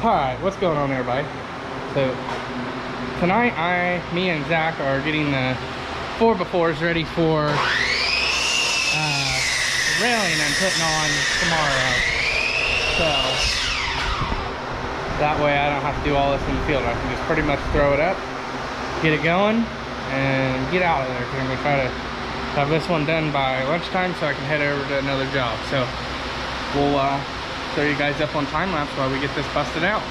Alright, what's going on, everybody? So tonight me and Zach are getting the 4x4s ready for the railing I'm putting on tomorrow. So that way I don't have to do all this in the field. I can just pretty much throw it up, get it going, and get out of there. I'm gonna try to have this one done by lunchtime so I can head over to another job. So we'll show you guys up on time lapse while we get this busted out.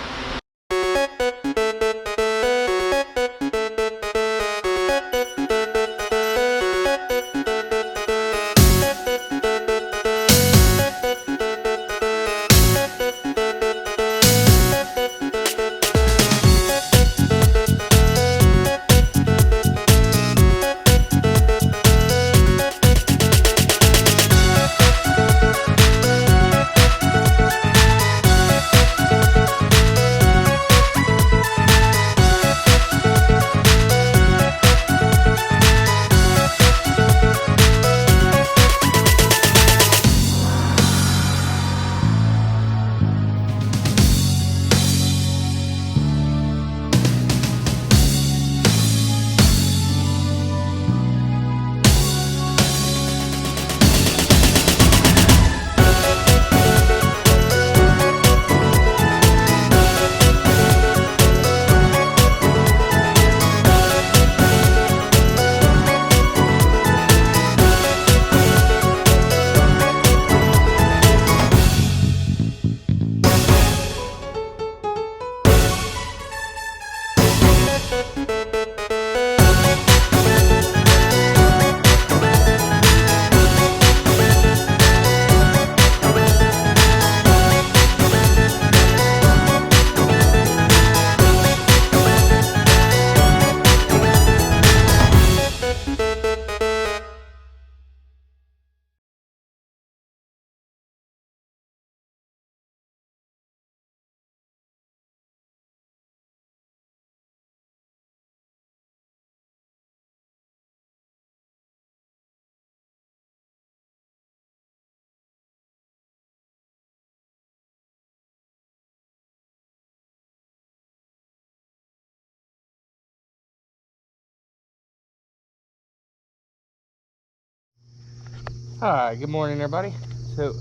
Hi, good morning, everybody. So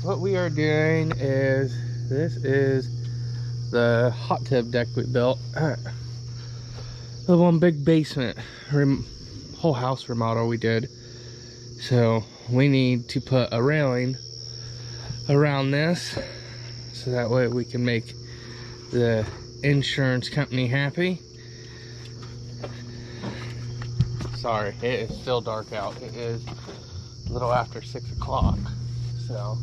what we are doing is, this is the hot tub deck we built. The one big basement whole house remodel we did. So we need to put a railing around this so that way we can make the insurance company happy. Sorry, it is still dark out. It is a little after 6 o'clock, so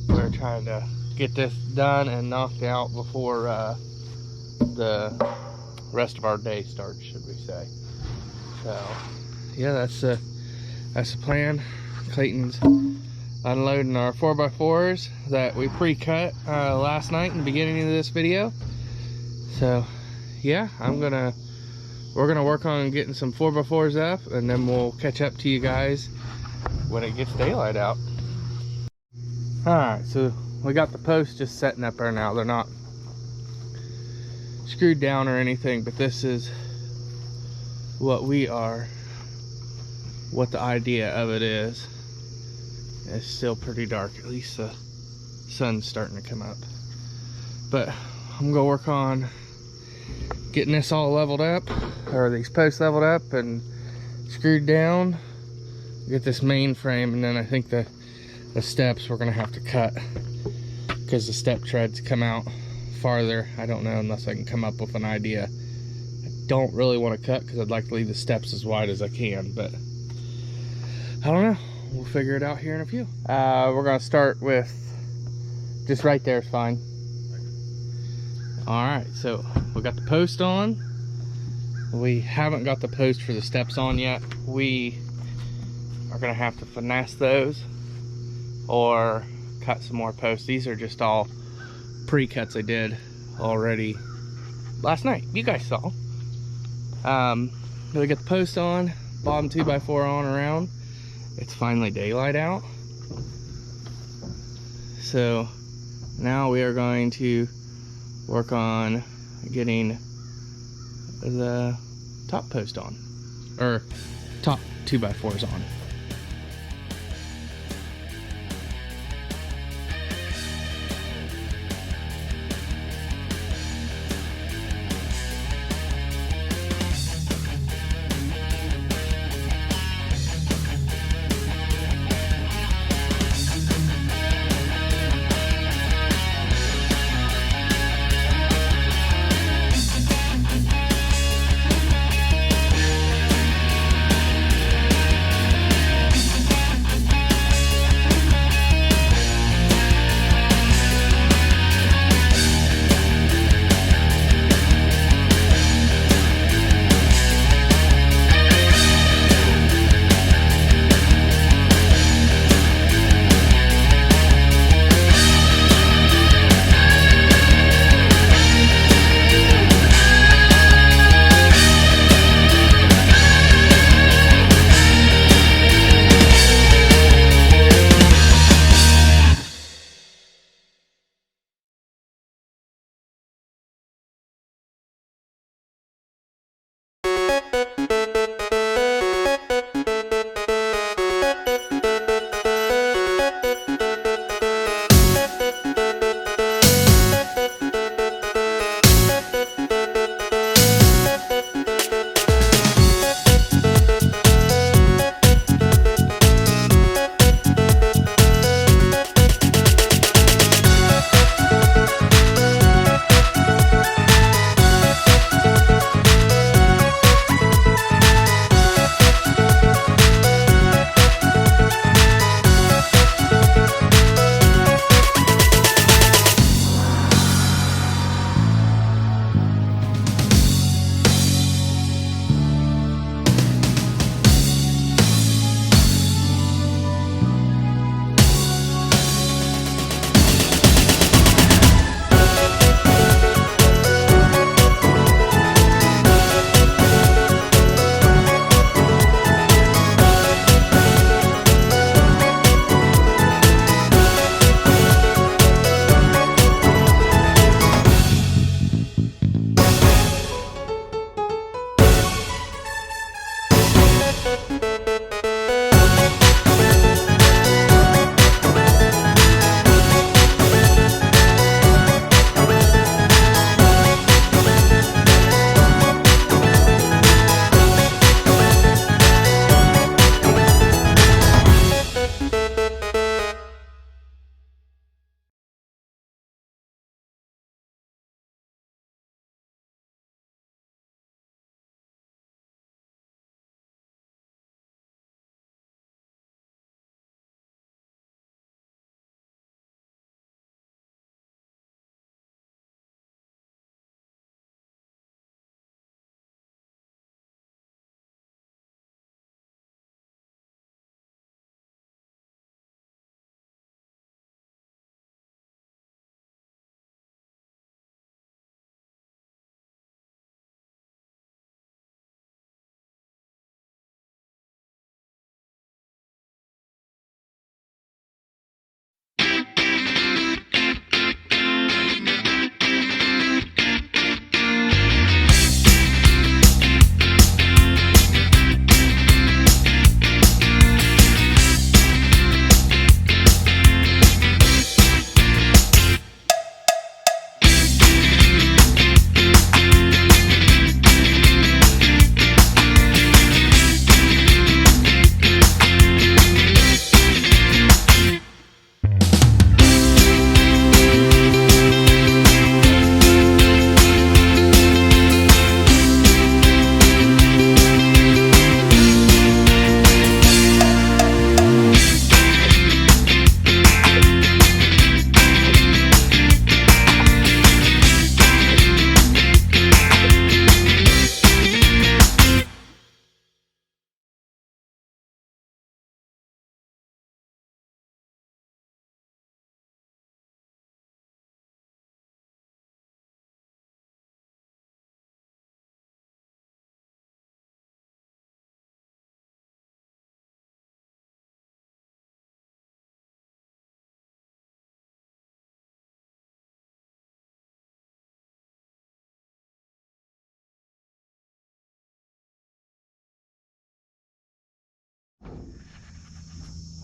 we're trying to get this done and knocked out before the rest of our day starts, should we say. So yeah, that's the plan. Clayton's unloading our 4x4s that we pre-cut last night in the beginning of this video. So yeah, we're gonna work on getting some 4x4s up, and then we'll catch up to you guys when it gets daylight out. Alright, so we got the posts just setting up there now. They're not screwed down or anything, but this is what the idea of it is. It's still pretty dark, at least the sun's starting to come up. But I'm gonna work on getting this all leveled up, or these posts leveled up and screwed down, get this main frame, and then I think the steps we're gonna have to cut because the step treads come out farther. I don't know, unless I can come up with an idea. I don't really want to cut because I'd like to leave the steps as wide as I can, but I don't know, we'll figure it out here in a few. We're gonna start with just right there is fine. All right, so we got the post on. We haven't got the post for the steps on yet. We are gonna have to finesse those or cut some more posts. These are just all pre-cuts I did already last night. You guys saw. We got the post on, bottom 2x4 on around. It's finally daylight out. So now we are going to work on getting the top post on, or top 2x4s on.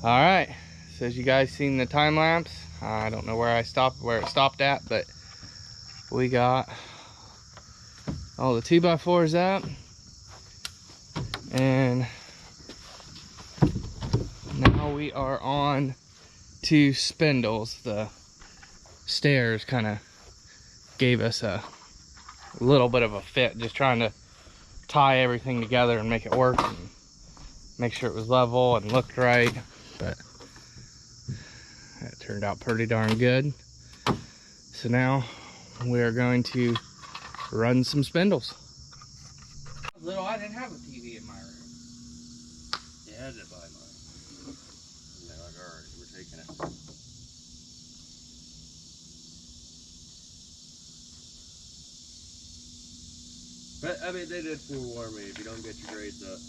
All right, so as you guys seen the time lapse, I don't know where it stopped at, but we got all the 2x4s up, and now we are on to spindles. The stairs kind of gave us a little bit of a fit, just trying to tie everything together and make it work and make sure it was level and looked right, but that turned out pretty darn good. So now we're going to run some spindles. Little, I didn't have a TV in my room. You had to buy mine. And they're like, alright, we're taking it. But, I mean, they did forewarn me, if you don't get your grades up.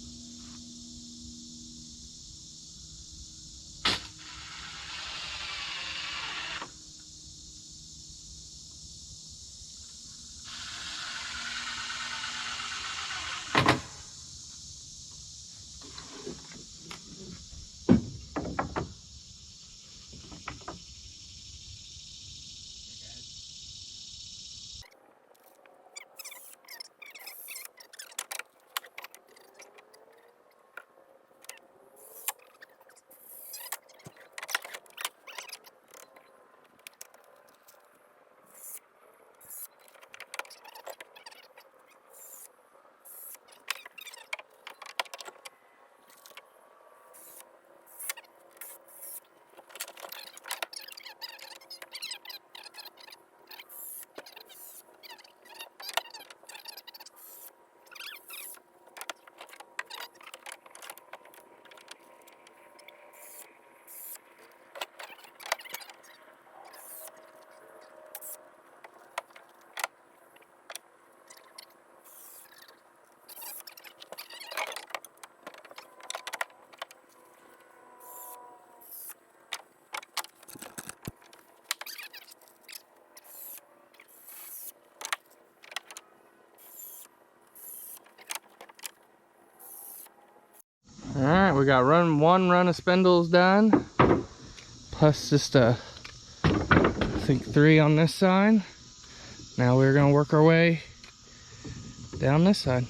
All right, we got one run of spindles done, plus just I think 3 on this side. Now we're gonna work our way down this side.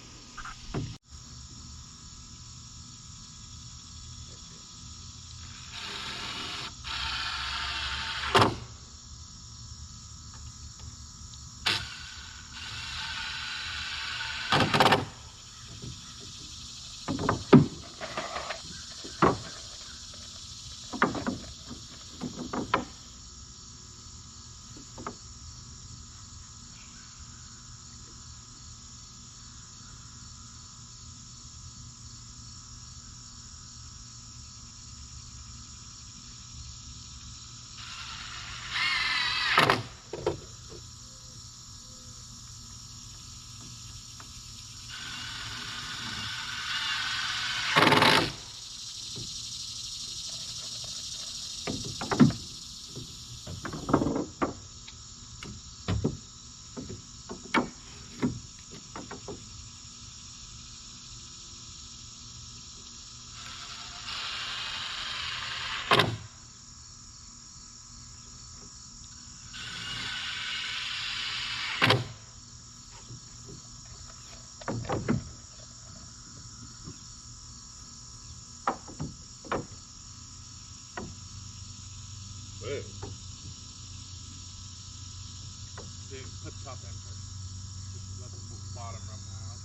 Put the top in first. Just let the bottom run out.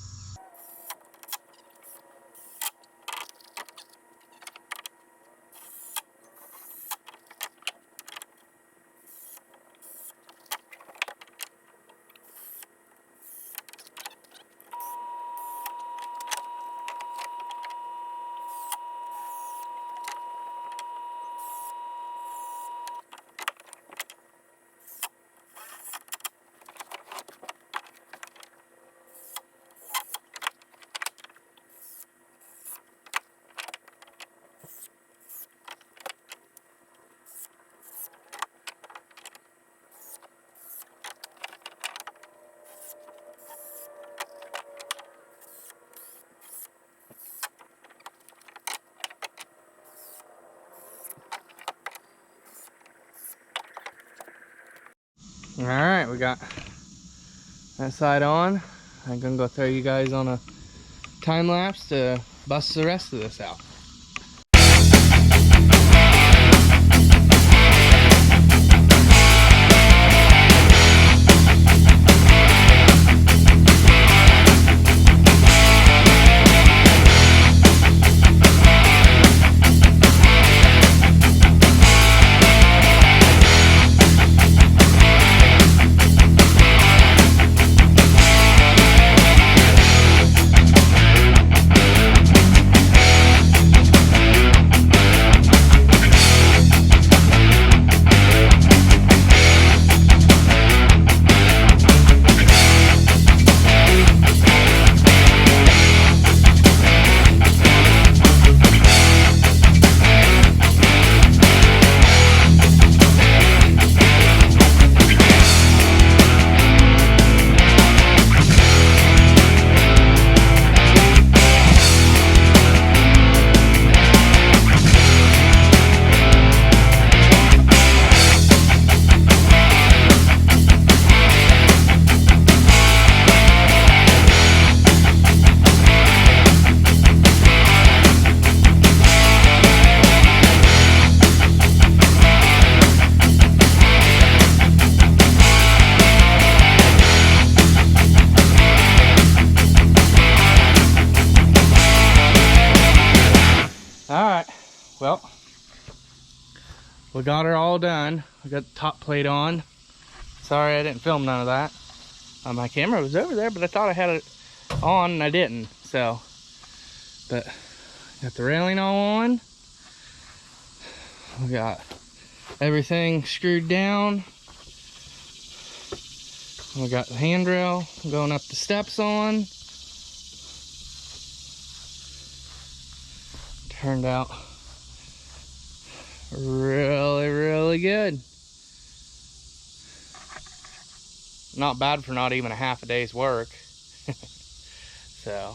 All right, we got that side on. I'm gonna go throw you guys on a time lapse to bust the rest of this out. Alright, well, we got her all done. We got the top plate on. Sorry I didn't film none of that. My camera was over there, but I thought I had it on and I didn't. So, but got the railing all on. We got everything screwed down. We got the handrail going up the steps on. Turned out really good. Not bad for not even a half a day's work. So,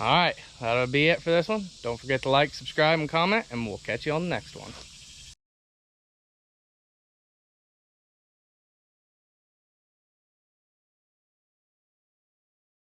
alright, that'll be it for this one. Don't forget to like, subscribe, and comment, and we'll catch you on the next one.